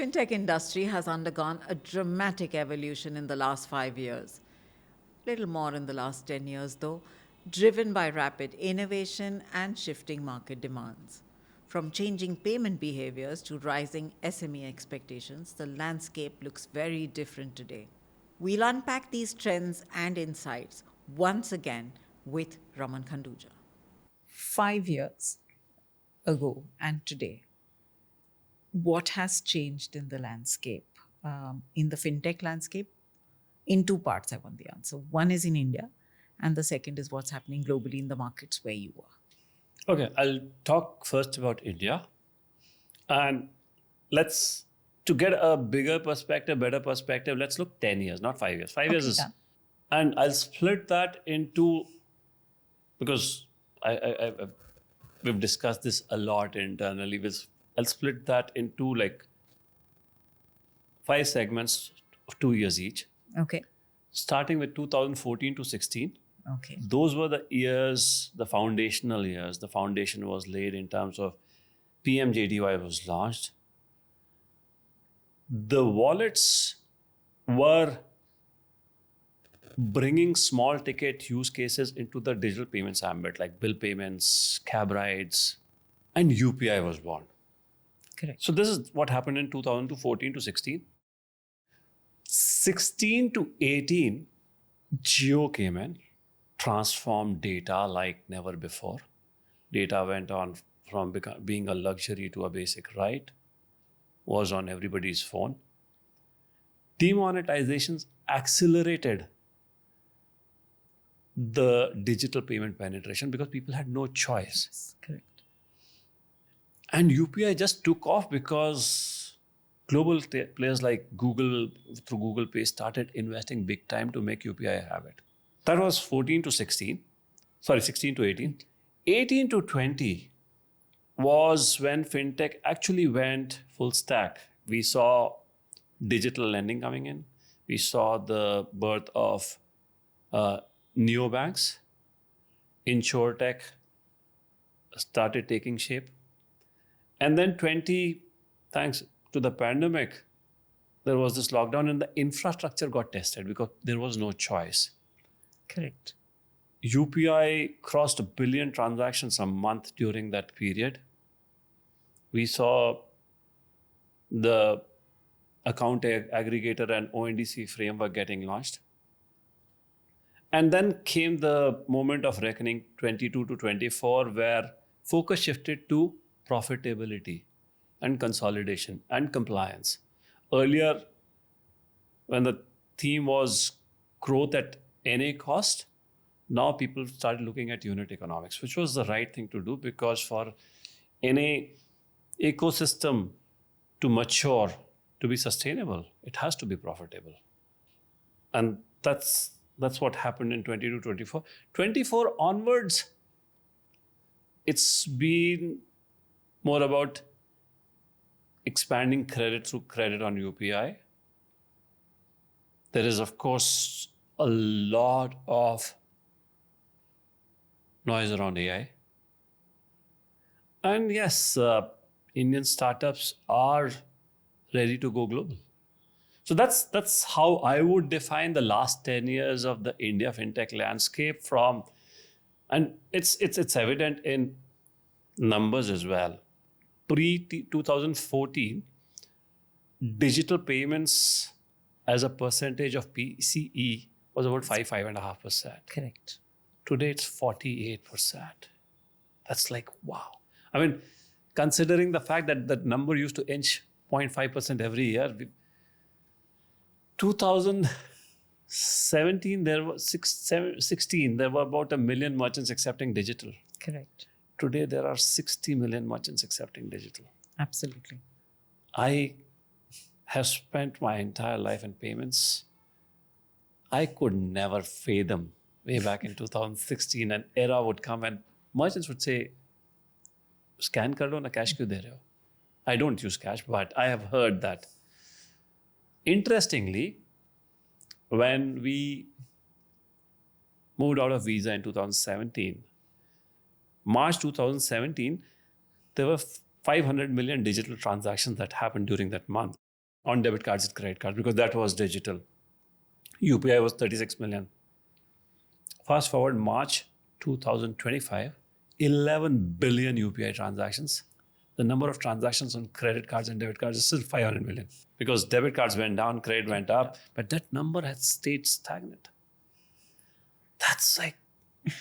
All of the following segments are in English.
fintech industry has undergone a dramatic evolution in the last 5 years. Little more in the last 10 years, though, driven by rapid innovation and shifting market demands. From changing payment behaviors to rising SME expectations, the landscape looks very different today. We'll unpack these trends and insights once again with Raman Khanduja. 5 years ago and today, what has changed in the landscape, in the fintech landscape? In two parts, I want the answer. One is in India, and the second is what's happening globally in the markets where you are. Okay, I'll talk first about India. And to get a bigger perspective, better perspective, let's look 10 years, not 5 years. 5 years is, done. and I'll split that into, because we've discussed this a lot internally. I'll split that into like 5 segments of 2 years each. Okay. Starting with 2014 to 16. Okay. Those were the years, the foundational years. The foundation was laid in terms of PMJDY was launched. The wallets were bringing small ticket use cases into the digital payments ambit, like bill payments, cab rides, and UPI was born. Correct. So this is what happened in 2014 to 16. 16 to 18, Geo came in, transformed data like never before. Data went on from being a luxury to a basic right, was on everybody's phone. Demonetizations accelerated the digital payment penetration because people had no choice. Yes, correct. And UPI just took off because global players like Google, through Google Pay, started investing big time to make UPI a habit. That was 16 to 18. 18 to 20 was when fintech actually went full stack. We saw digital lending coming in. We saw the birth of neobanks. InsurTech started taking shape. And then 20, thanks to the pandemic, there was this lockdown and the infrastructure got tested because there was no choice. Correct. UPI crossed 1 billion transactions a month during that period. We saw the account aggregator and ONDC framework getting launched. And then came the moment of reckoning, 22 to 24, where focus shifted to profitability and consolidation and compliance. Earlier, when the theme was growth at any cost, now people started looking at unit economics, which was the right thing to do, because for any ecosystem to mature, to be sustainable, it has to be profitable. And that's what happened in 22, 24. 24 onwards, it's been more about expanding credit through credit on UPI. There is, of course, a lot of noise around AI. And yes, Indian startups are ready to go global. So that's how I would define the last 10 years of the India fintech landscape and it's evident in numbers as well. Pre-2014, digital payments as a percentage of PCE was about 5.5%. Correct. Today it's 48%. That's like, wow. I mean, considering the fact that that number used to inch 0.5% every year, 2017, there were 16, there were about 1 million merchants accepting digital. Correct. Today, there are 60 million merchants accepting digital. Absolutely. I have spent my entire life in payments. I could never fathom way back in 2016, an era would come and merchants would say, scan kar do na, cash kyun de rahe ho? I don't use cash, but I have heard that. Interestingly, when we moved out of Visa in 2017, March 2017, there were 500 million digital transactions that happened during that month. on debit cards and credit cards because that was digital. UPI was 36 million. Fast forward March 2025, 11 billion UPI transactions. The number of transactions on credit cards and debit cards is still 500 million because debit cards went down, credit went up, but that number has stayed stagnant. That's like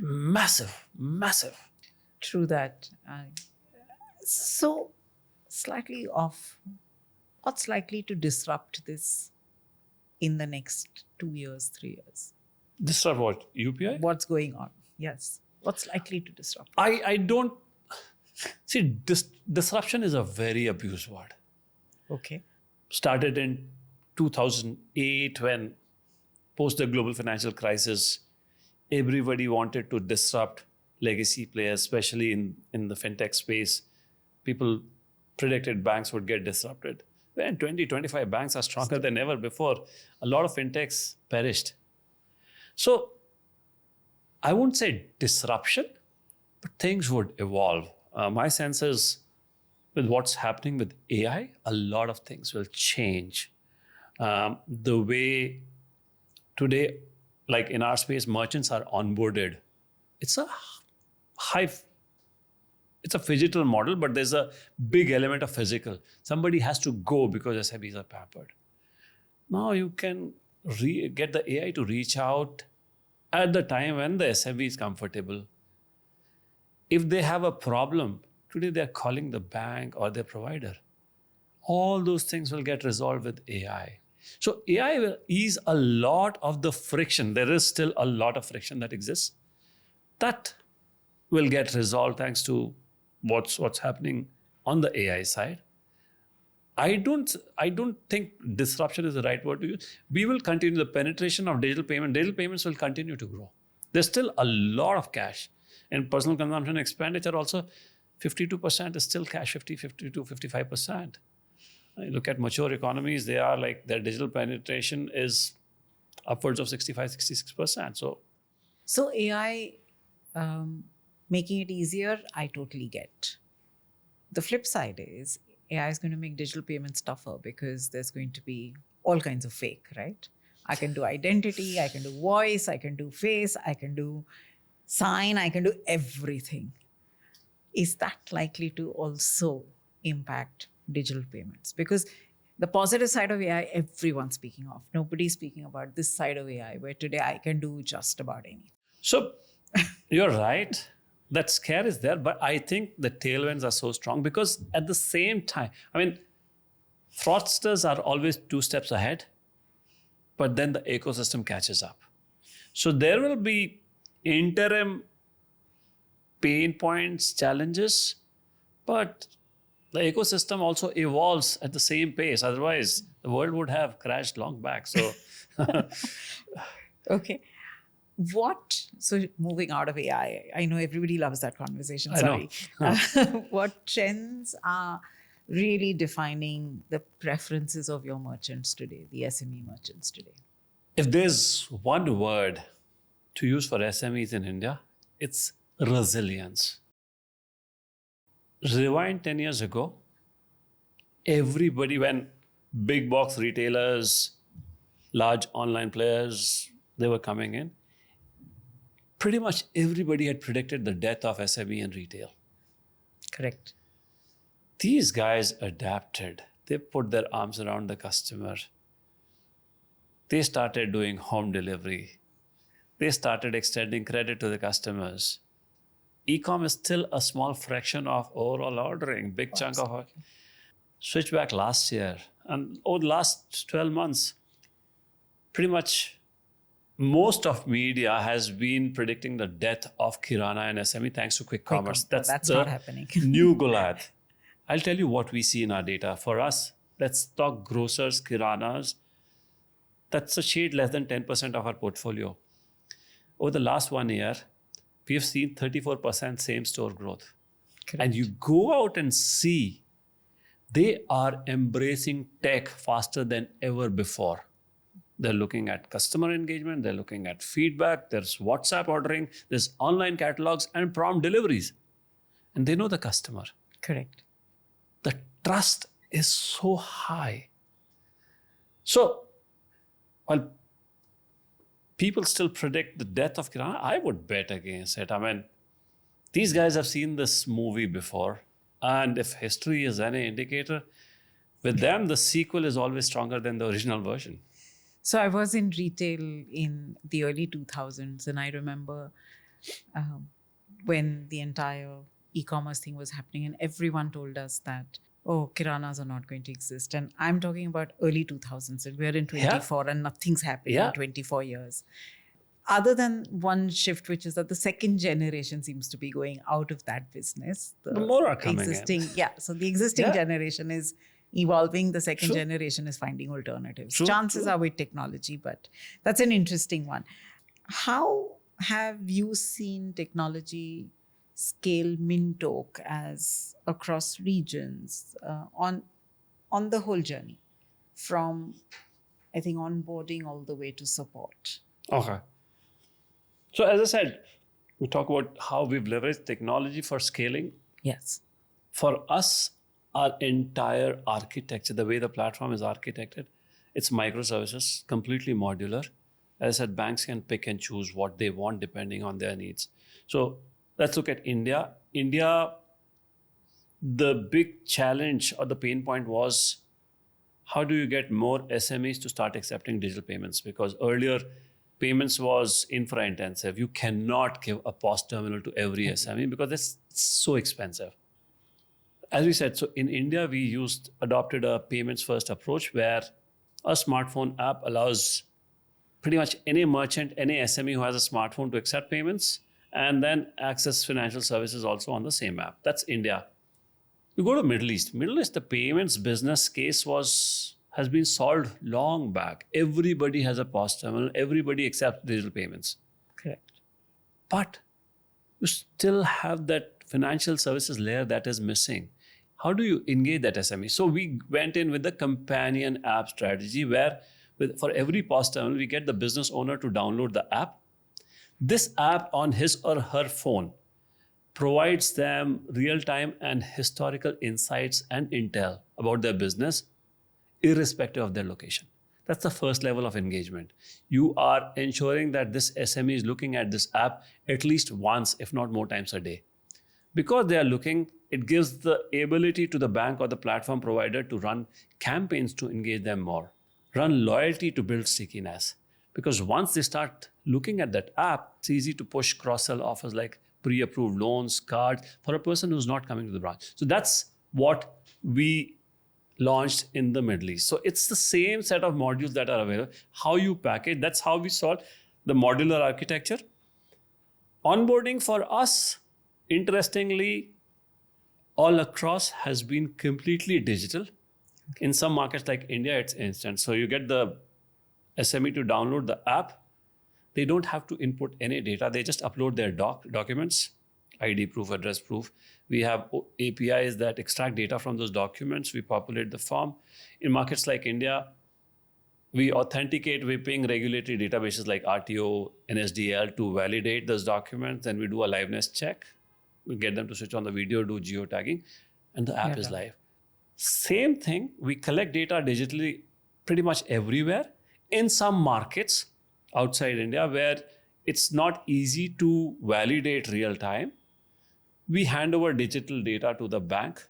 massive, massive. True that. So, slightly off, what's likely to disrupt this in the next 2 years, 3 years? Disrupt what? UPI? What's going on? Yes. What's likely to disrupt? I don't see disruption is a very abused word. Okay. Started in 2008 when post the global financial crisis, everybody wanted to disrupt legacy players, especially in the fintech space. People predicted banks would get disrupted. When 20, 25 banks are stronger than ever before, a lot of fintechs perished. So I won't say disruption, but things would evolve. My sense is with what's happening with AI, a lot of things will change. The way today, like in our space, merchants are onboarded. It's a phygital model, but there's a big element of physical. Somebody has to go because SMEs are pampered. Now you can get the AI to reach out at the time when the SME is comfortable. If they have a problem, today they're calling the bank or their provider. All those things will get resolved with AI. So AI will ease a lot of the friction. There is still a lot of friction that exists. That will get resolved thanks to what's happening on the AI side. I don't think disruption is the right word to use. We will continue the penetration of digital payment. Digital payments will continue to grow. There's still a lot of cash. And personal consumption expenditure also, 52% is still cash, 52, 55%. You look at mature economies, their digital penetration is upwards of 65, 66%. So AI making it easier, I totally get. The flip side is AI is going to make digital payments tougher because there's going to be all kinds of fake, right? I can do identity, I can do voice, I can do face, I can do sign, I can do everything. Is that likely to also impact digital payments? Because the positive side of AI, everyone's speaking of. Nobody's speaking about this side of AI, where today I can do just about anything. So you're right. That scare is there, but I think the tailwinds are so strong because at the same time, fraudsters are always 2 steps ahead, but then the ecosystem catches up. So there will be interim pain points, challenges, but the ecosystem also evolves at the same pace. Otherwise, the world would have crashed long back. So, okay. So moving out of AI, I know everybody loves that conversation. Sorry. What trends are really defining the preferences of your merchants today, the SME merchants today? If there's one word to use for SMEs in India, it's resilience. Rewind 10 years ago, everybody, when big box retailers, large online players, they were coming in, pretty much everybody had predicted the death of SME and retail. Correct. These guys adapted. They put their arms around the customer. They started doing home delivery. They started extending credit to the customers. E-com is still a small fraction of overall ordering, big chunk of it. Switch back last year, and over the last 12 months, pretty much most of media has been predicting the death of Kirana and SME thanks to quick commerce. That's not happening. New Goliath. I'll tell you what we see in our data. For us, let's talk grocers, Kiranas. That's a shade less than 10% of our portfolio. Over the last 1 year, we have seen 34% same-store growth. Correct. And you go out and see, they are embracing tech faster than ever before. They're looking at customer engagement, they're looking at feedback, there's WhatsApp ordering, there's online catalogs and prompt deliveries. And they know the customer. Correct. The trust is so high. So while people still predict the death of Kirana, I would bet against it. I mean, these guys have seen this movie before. And if history is any indicator, with them, the sequel is always stronger than the original version. So I was in retail in the early 2000s, and I remember when the entire e-commerce thing was happening, and everyone told us that, oh, kiranas are not going to exist. And I'm talking about early 2000s, and we're in 24, and nothing's happened in 24 years. Other than one shift, which is that the second generation seems to be going out of that business. The more are coming existing, in. Yeah. So the existing generation is evolving. The second generation is finding alternatives. Chances are with technology, but that's an interesting one. How have you seen technology scale Mintalk as across regions on the whole journey, from I think onboarding all the way to support? Okay. So as I said, we talk about how we've leveraged technology for scaling. Yes. For us, our entire architecture, the way the platform is architected, it's microservices, completely modular. As I said, banks can pick and choose what they want depending on their needs. So let's look at India. India, the big challenge or the pain point was, how do you get more SMEs to start accepting digital payments? Because earlier, payments was infra intensive. You cannot give a POS terminal to every SME because it's so expensive. As we said, so in India, we adopted a payments first approach where a smartphone app allows pretty much any merchant, any SME who has a smartphone to accept payments and then access financial services also on the same app. That's India. You go to Middle East. Middle East, the payments business case has been solved long back. Everybody has a POS terminal. Everybody accepts digital payments. Correct. But you still have that financial services layer that is missing. How do you engage that SME? So we went in with the companion app strategy where for every POS terminal, we get the business owner to download the app. This app on his or her phone provides them real-time and historical insights and intel about their business, irrespective of their location. That's the first level of engagement. You are ensuring that this SME is looking at this app at least once, if not more times a day. Because they are looking, it gives the ability to the bank or the platform provider to run campaigns to engage them more, run loyalty to build stickiness. Because once they start looking at that app, it's easy to push cross-sell offers like pre-approved loans, cards for a person who's not coming to the branch. So that's what we launched in the Middle East. So it's the same set of modules that are available. How you package, that's how we solve the modular architecture. Onboarding for us, interestingly, all across has been completely digital. In some markets like India, it's instant. So you get the SME to download the app. They don't have to input any data. They just upload their documents, ID proof, address proof. We have APIs that extract data from those documents. We populate the form. In markets like India, we authenticate with regulatory databases like RTO, NSDL to validate those documents. Then we do a liveness check. We get them to switch on the video, do geotagging, and the app is live. Same thing, we collect data digitally pretty much everywhere. In some markets outside India where it's not easy to validate real time, we hand over digital data to the bank.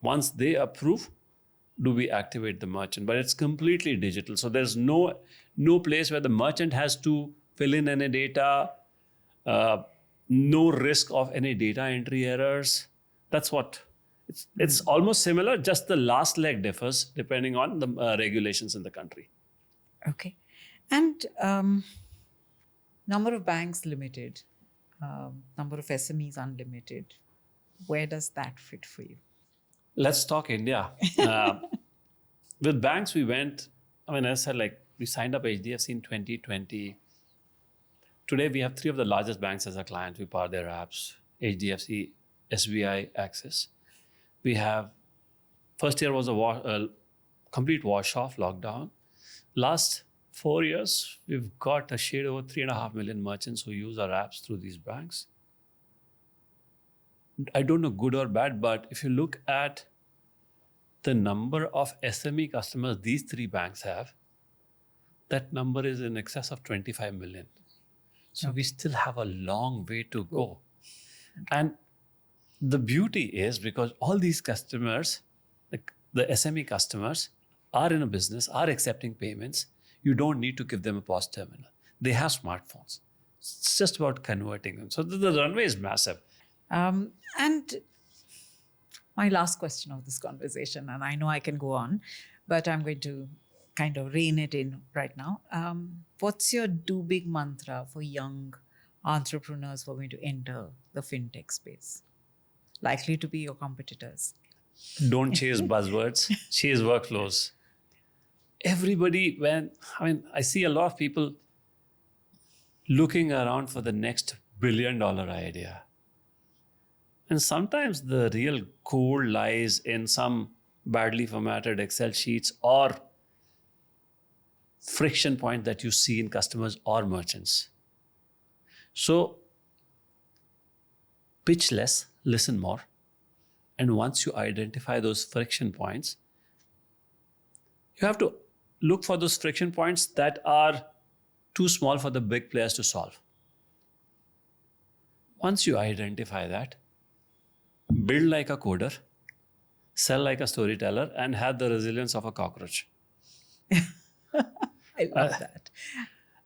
Once they approve, do we activate the merchant? But it's completely digital. So there's no place where the merchant has to fill in any data, no risk of any data entry errors. That's what it's almost similar, just the last leg differs depending on the regulations in the country. Okay. And number of banks limited, number of SMEs unlimited. Where does that fit for you? Let's talk India. With banks, we went, as I said, we signed up HDFC in 2020. Today, we have 3 of the largest banks as our clients. We power their apps: HDFC, SBI, Axis. We have, first year was a complete wash-off, lockdown. Last 4 years, we've got a shade over 3.5 million merchants who use our apps through these banks. I don't know good or bad, but if you look at the number of SME customers these 3 banks have, that number is in excess of 25 million. So we still have a long way to go. And the beauty is because all these customers, like the SME customers, are in a business, are accepting payments. You don't need to give them a POS terminal. They have smartphones. It's just about converting them. So the runway is massive. And my last question of this conversation, and I know I can go on, but I'm going to kind of rein it in right now. What's your do big mantra for young entrepreneurs who are going to enter the fintech space? Likely to be your competitors. Don't chase buzzwords, chase workflows. Everybody, I see a lot of people looking around for the next $1 billion idea. And sometimes the real gold lies in some badly formatted Excel sheets or friction point that you see in customers or merchants. So pitch less, listen more. And once you identify those friction points, you have to look for those friction points that are too small for the big players to solve. Once you identify that, build like a coder, sell like a storyteller, and have the resilience of a cockroach. I love that.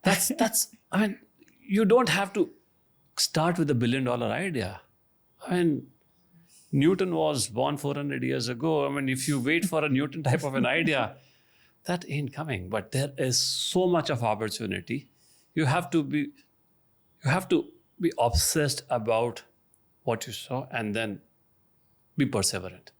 That's. You don't have to start with a $1 billion idea. Newton was born 400 years ago. If you wait for a Newton type of an idea, that ain't coming. But there is so much of opportunity. You have to be obsessed about what you saw and then be perseverant.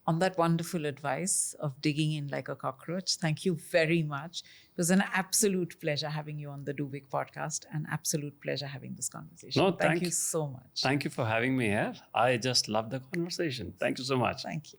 On that wonderful advice of digging in like a cockroach, thank you very much. It was an absolute pleasure having you on the Do Big podcast, an absolute pleasure having this conversation. No, thank you so much. Thank you for having me here. I just love the conversation. Thank you so much. Thank you.